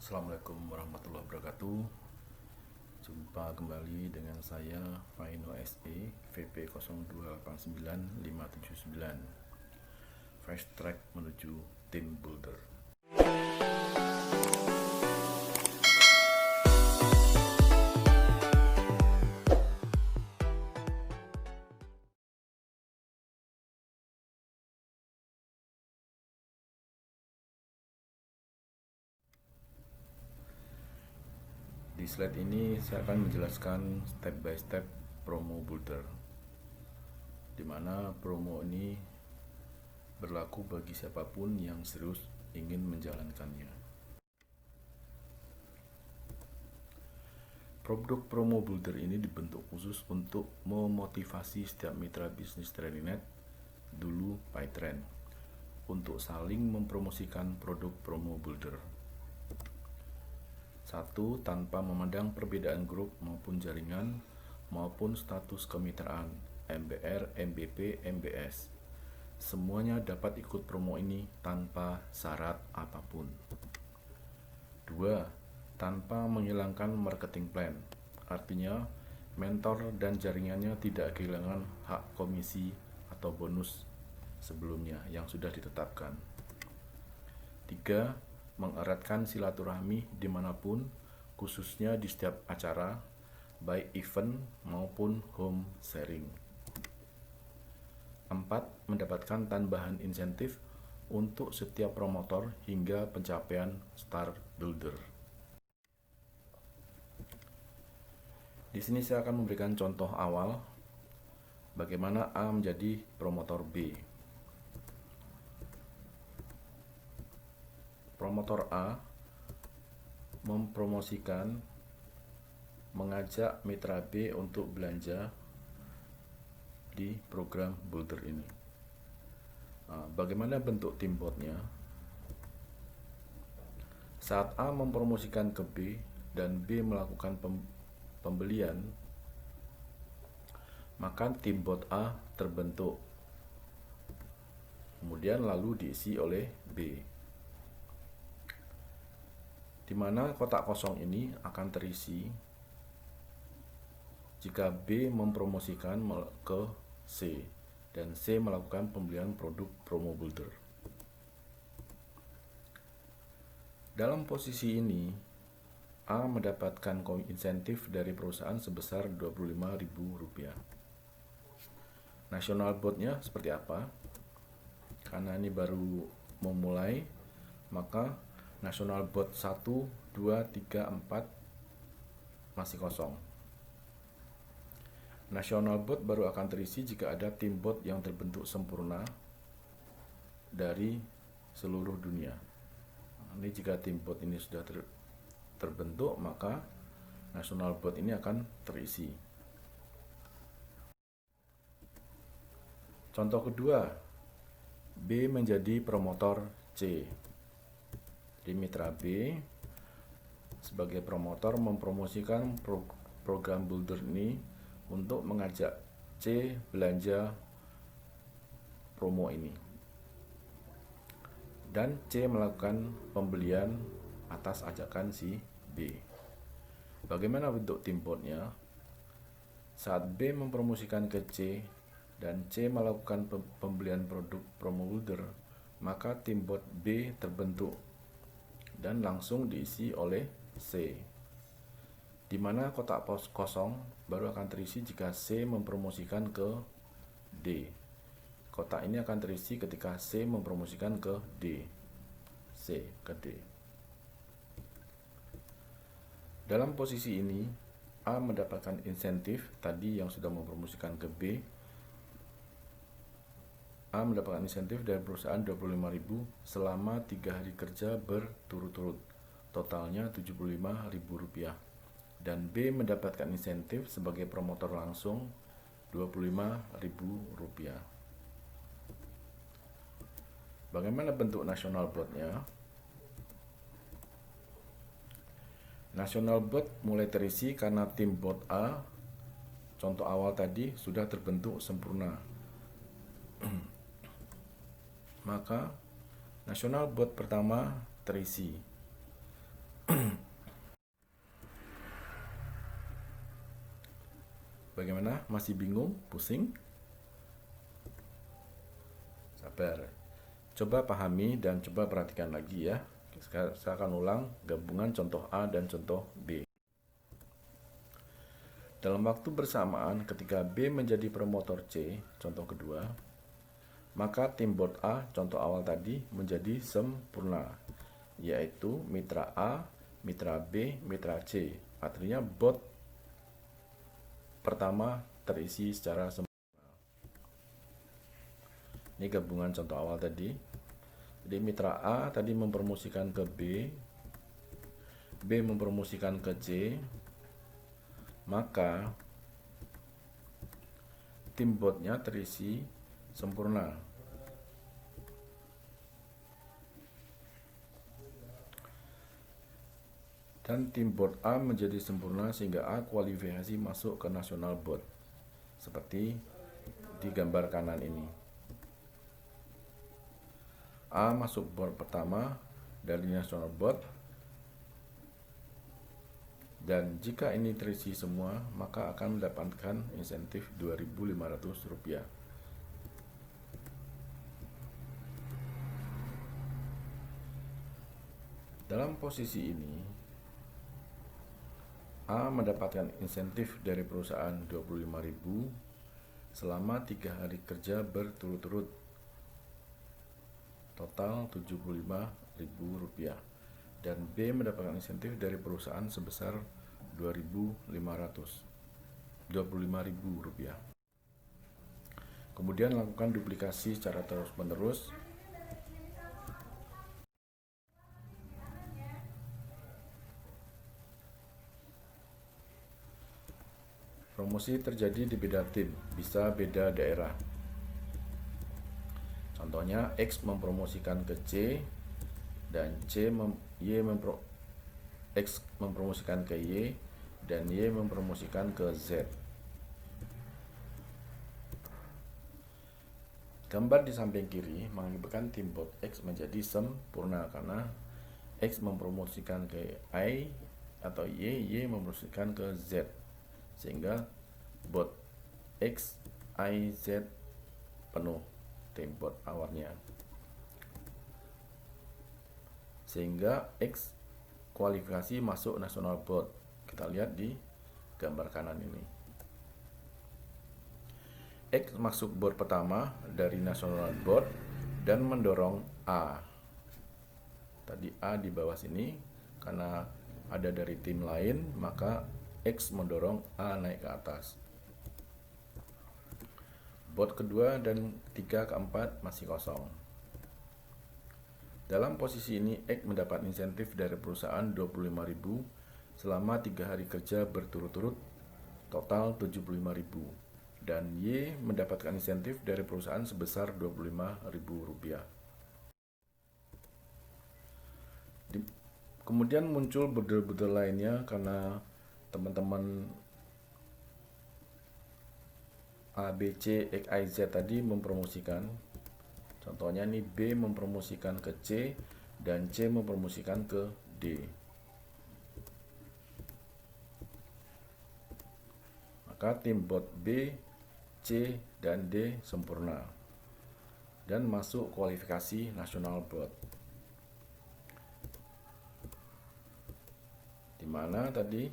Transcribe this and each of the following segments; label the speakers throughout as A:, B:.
A: Assalamualaikum warahmatullahi wabarakatuh. Jumpa kembali dengan saya Faino SE VP 0289579 Fast Track menuju Team Builder. Di slide ini saya akan menjelaskan step by step promo builder, di mana promo ini berlaku bagi siapapun yang serius ingin menjalankannya. Produk promo builder ini dibentuk khusus untuk memotivasi setiap mitra bisnis Tradinet dulu PyTrend untuk saling mempromosikan produk promo builder. 1. Tanpa memandang perbedaan grup maupun jaringan maupun status kemitraan MBR, MBP, MBS. Semuanya dapat ikut promo ini tanpa syarat apapun. 2. Tanpa menghilangkan marketing plan. Artinya, mentor dan jaringannya tidak kehilangan hak komisi atau bonus sebelumnya yang sudah ditetapkan. 3. Mengeratkan silaturahmi dimanapun, khususnya di setiap acara, baik event maupun home sharing. 4. Mendapatkan tambahan insentif untuk setiap promotor hingga pencapaian Star Builder. Di sini saya akan memberikan contoh awal bagaimana A menjadi promotor B. Promotor A mempromosikan, mengajak mitra B untuk belanja di program Builder ini. Bagaimana bentuk tim botnya? Saat A mempromosikan ke B dan B melakukan pembelian, maka tim bot A terbentuk, kemudian lalu diisi oleh B, di mana kotak kosong ini akan terisi jika B mempromosikan ke C dan C melakukan pembelian produk promo builder. Dalam posisi ini, A mendapatkan insentif dari perusahaan sebesar Rp25.000. National botnya seperti apa? Karena ini baru memulai, maka National bot 1, 2, 3, 4 masih kosong. National bot baru akan terisi jika ada tim bot yang terbentuk sempurna dari seluruh dunia. Ini jika tim bot ini sudah terbentuk, maka National bot ini akan terisi. Contoh kedua, B menjadi promotor C. Di mitra B sebagai promotor mempromosikan program builder ini untuk mengajak C belanja promo ini, dan C melakukan pembelian atas ajakan si B. Bagaimana bentuk tim botnya? Saat B mempromosikan ke C dan C melakukan pembelian produk promo builder, maka tim bot B terbentuk dan langsung diisi oleh C, di mana kotak pos kosong baru akan terisi jika C mempromosikan ke D. Kotak ini akan terisi ketika C mempromosikan ke D. C ke D. Dalam posisi ini, A mendapatkan insentif tadi yang sudah mempromosikan ke B. A mendapatkan insentif dari perusahaan Rp25.000 selama 3 hari kerja berturut-turut, totalnya Rp75.000, dan B mendapatkan insentif sebagai promotor langsung Rp25.000. Bagaimana bentuk national botnya? National bot mulai terisi karena tim bot A, contoh awal tadi, sudah terbentuk sempurna. Maka national bot pertama terisi. Bagaimana? Masih bingung? Pusing? Sabar. Coba pahami dan coba perhatikan lagi ya. Saya akan ulang gabungan contoh A dan contoh B. Dalam waktu bersamaan ketika B menjadi promotor C, contoh kedua, maka tim bot A, contoh awal tadi, menjadi sempurna, yaitu mitra A, mitra B, mitra C. Artinya bot pertama terisi secara sempurna. Ini gabungan contoh awal tadi. Jadi mitra A tadi mempromosikan ke B, B mempromosikan ke C, maka tim botnya terisi sempurna. Dan tim bot A menjadi sempurna sehingga A kualifikasi masuk ke nasional bot. Seperti di gambar kanan ini. A masuk bot pertama dari nasional bot. Dan jika ini terisi semua, maka akan mendapatkan insentif Rp2.500. Dalam posisi ini, A mendapatkan insentif dari perusahaan Rp25.000 selama 3 hari kerja berturut-turut, total Rp75.000, dan B mendapatkan insentif dari perusahaan sebesar Rp25.000. Kemudian lakukan duplikasi secara terus-menerus. Promosi terjadi di beda tim, bisa beda daerah. Contohnya X mempromosikan ke C dan X mempromosikan ke Y dan Y mempromosikan ke Z. Gambar di samping kiri mengakibatkan tim bot X menjadi sempurna karena X mempromosikan ke Y atau Y mempromosikan ke Z, sehingga bot X, Y, Z penuh tim bot awalnya, sehingga X kualifikasi masuk nasional bot. Kita lihat di gambar kanan ini. X masuk bot pertama dari nasional bot dan mendorong A. Tadi A di bawah sini, karena ada dari tim lain, maka X mendorong A naik ke atas. Bot kedua dan 3 keempat masih kosong. Dalam posisi ini, X mendapat insentif dari perusahaan Rp25.000 selama 3 hari kerja berturut-turut, total Rp75.000. Dan Y mendapatkan insentif dari perusahaan sebesar Rp25.000. Kemudian muncul bedel-bedel lainnya karena teman-teman A, B, C, X, Y, Z tadi mempromosikan. Contohnya ini B mempromosikan ke C dan C mempromosikan ke D. Maka tim bot B, C, dan D sempurna dan masuk kualifikasi nasional bot. Di mana tadi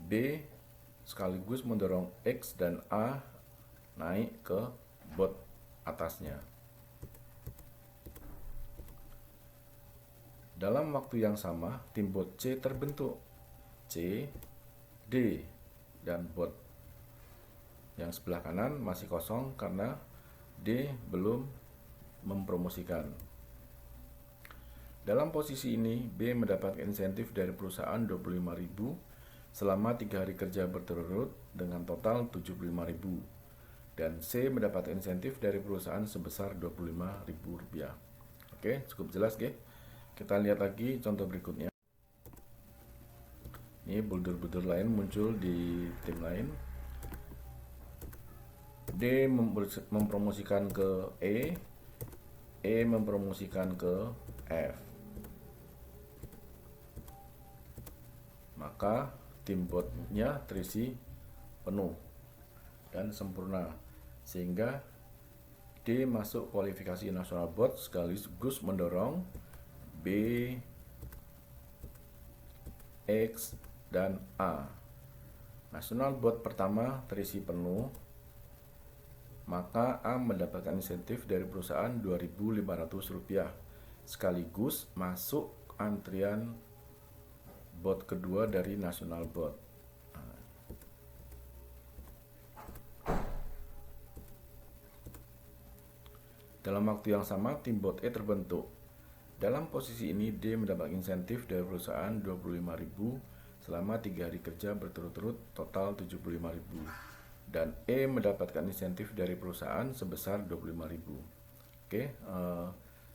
A: B sekaligus mendorong X dan A naik ke bot atasnya. Dalam waktu yang sama, tim bot C terbentuk. C, D, dan bot yang sebelah kanan masih kosong karena D belum mempromosikan. Dalam posisi ini, B mendapatkan insentif dari perusahaan Rp25.000 selama 3 hari kerja berturut-turut dengan total Rp75.000, dan C mendapatkan insentif dari perusahaan sebesar Rp25.000. Oke, cukup jelas, oke? Kita lihat lagi contoh berikutnya. Ini builder-builder lain muncul di tim lain. D mempromosikan ke E mempromosikan ke F. Maka tim botnya terisi penuh dan sempurna, sehingga D masuk kualifikasi nasional board sekaligus mendorong B, X, dan A. Nasional board pertama terisi penuh, maka A mendapatkan insentif dari perusahaan Rp2.500 sekaligus masuk antrian board kedua dari nasional board. Dalam waktu yang sama, tim board E terbentuk. Dalam posisi ini, D mendapat insentif dari perusahaan Rp25.000 selama 3 hari kerja berturut-turut, total Rp75.000. Dan E mendapatkan insentif dari perusahaan sebesar Rp25.000. Oke,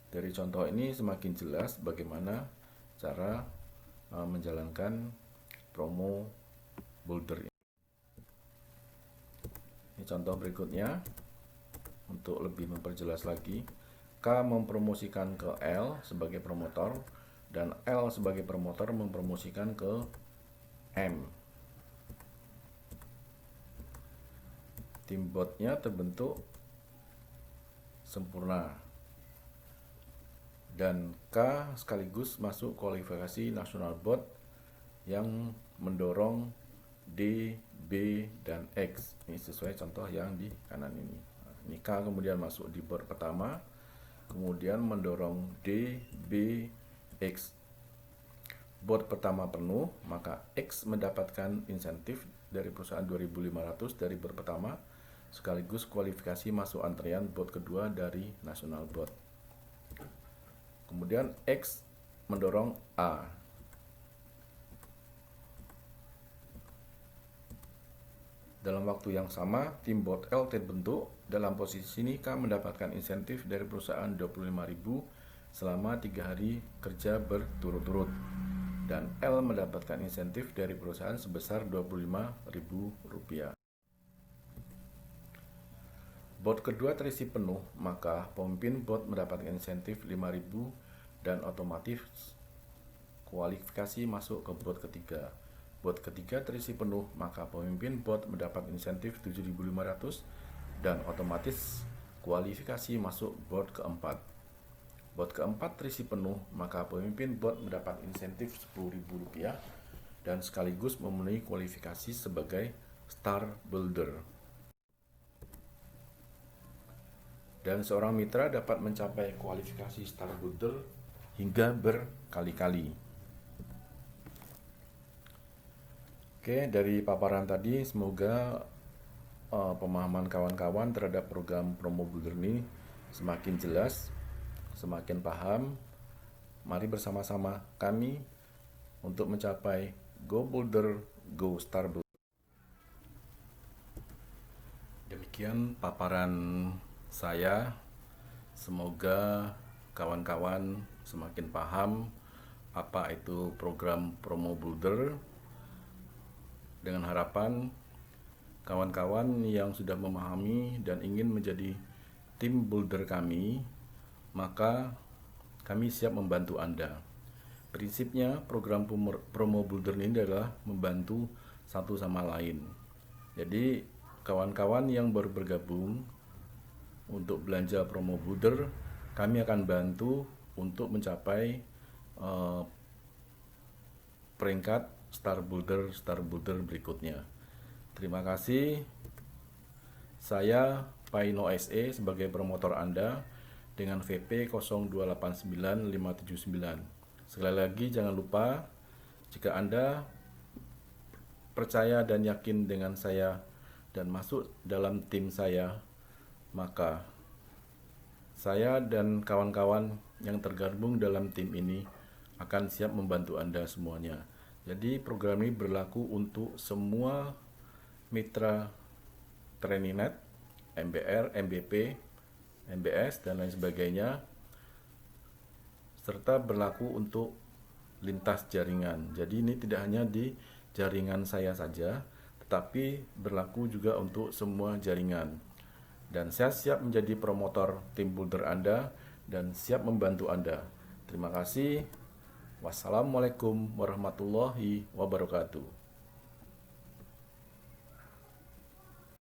A: dari contoh ini semakin jelas bagaimana cara menjalankan promo boulder ini. Ini contoh berikutnya. Untuk lebih memperjelas lagi, K mempromosikan ke L sebagai promotor dan L sebagai promotor mempromosikan ke M. Tim boardnya terbentuk sempurna dan K sekaligus masuk kualifikasi nasional board yang mendorong D, B, dan X. Ini sesuai contoh yang di kanan ini. Ini K kemudian masuk di board pertama, kemudian mendorong D, B, X. Board pertama penuh, maka X mendapatkan insentif dari perusahaan 2.500 dari board pertama, sekaligus kualifikasi masuk antrian board kedua dari national board. Kemudian X mendorong A. Dalam waktu yang sama, tim board L terbentuk. Dalam posisi ini, K mendapatkan insentif dari perusahaan Rp25.000 selama 3 hari kerja berturut-turut. Dan L mendapatkan insentif dari perusahaan sebesar Rp25.000. Board kedua terisi penuh, maka pemimpin board mendapatkan insentif Rp5.000 dan otomatis kualifikasi masuk ke board ketiga. Board ketiga terisi penuh, maka pemimpin board mendapat insentif Rp7.500 dan otomatis kualifikasi masuk board keempat. Board keempat terisi penuh, maka pemimpin board mendapat insentif Rp10.000 dan sekaligus memenuhi kualifikasi sebagai Star Builder. Dan seorang mitra dapat mencapai kualifikasi Star Builder hingga berkali-kali. Oke, dari paparan tadi semoga pemahaman kawan-kawan terhadap program Promo Builder ini semakin jelas, semakin paham. Mari bersama-sama kami untuk mencapai Go Builder, Go Star Builder. Demikian paparan saya. Semoga kawan-kawan semakin paham apa itu program Promo Builder. Dengan harapan kawan-kawan yang sudah memahami dan ingin menjadi tim builder kami, maka kami siap membantu Anda. Prinsipnya program Promo Builder ini adalah membantu satu sama lain. Jadi kawan-kawan yang baru bergabung untuk belanja Promo Builder, kami akan bantu untuk mencapai peringkat Star Builder berikutnya. Terima kasih. Saya Paino SE sebagai promotor Anda dengan VP 0289579. Sekali lagi jangan lupa, jika Anda percaya dan yakin dengan saya dan masuk dalam tim saya, maka saya dan kawan-kawan yang tergabung dalam tim ini akan siap membantu Anda semuanya. Jadi program ini berlaku untuk semua mitra Trainingnет, MBR, MBP, MBS, dan lain sebagainya, serta berlaku untuk lintas jaringan. Jadi ini tidak hanya di jaringan saya saja, tetapi berlaku juga untuk semua jaringan. Dan saya siap menjadi promotor tim builder Anda dan siap membantu Anda. Terima kasih. Wassalamualaikum warahmatullahi wabarakatuh.